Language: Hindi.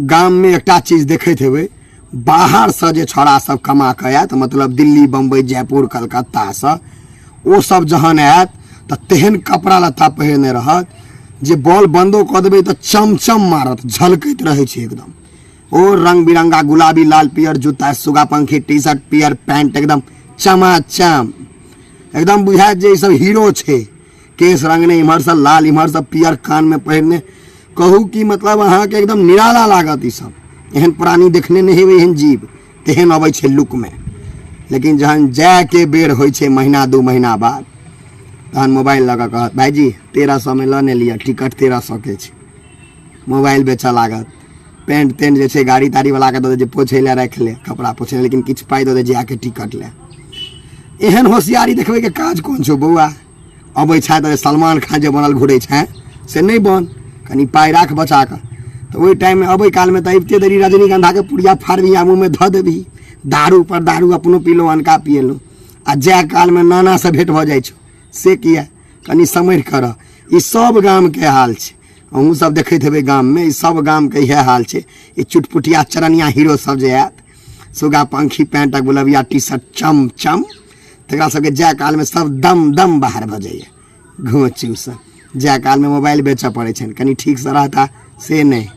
गाम में एकटा चीज देखते हुए बाहर से जे छोड़ा सब कमा के आयत, मतलब दिल्ली बम्बई जयपुर कलकत्ता से वो सब जहन आयत तो तेहन कपड़ा लत्ता पहिरने रहत जे बॉल बंदो कऽ देबै तो चमचम मारत, झलकैत रहे छै एकदम। ओ रंग बिरंगा गुलाबी लाल पियर जूता, सुगा पंखी टी शर्ट, पियर पैंट, एकदम चमाचम, एकदम बुझाइत जे सब हीरो छे। केश रंगने इम्हर से लाल, इम्हर से पियर, कान में पहिरने, कहू कि मतलब अहाँ के एकदम निराला लागत। ई सब एहन प्राणी देखने नहीं हेबै, एहन जीव तेहन अबै छै लुक में। लेकिन जहन जाय के बेर होइ छै महीना 2 महीना बाद, तहन मोबाइल लगा कहत भाईजी 1300 में लने लिया, टिकट 1300 के छै। मोबाइल बेचऽ लागत, पेंट तेंट जे छै गाड़ी ताड़ी वाला के दऽ दे जे पोछे ले राख ले, कपड़ा पोछे ले, लेकिन किछु पाई दऽ दे जे आके टिकट ले। एहन होशियारी देखबै के काज कोन छौ बौआ? अबै छै तऽ सलमान खान जे बनल घुरै छै से नहीं बन, कनी पाई राख बचा के। तो ओहि टाइम में अबै काल में तो अबिते देरी रजनीगंधा के पुड़िया फाड़बी आ मुँह में धऽ देबही, दारू पर दारू अपनो पीलो अनका पिएलो, आ जाय काल में नाना से भेंट भऽ जाइ छौ से किया? कनी समझ कर। ई सब गाम के हाल छै, अहूँ सब देखैत हेबै गाम में, ई सब गाम के इएह हाल छै। ई चुटपुटिया चरनिया हीरो सब जे आयत, सुगा पंखी पैंट गुलबिया टी शर्ट चम चम, तकरा सबके जाय काल में सब दम दम बाहर भऽ जाइए घोचू से। जाय काल में मोबाइल बेचऽ पड़ै छै, कनी ठीक से रहता से नहीं।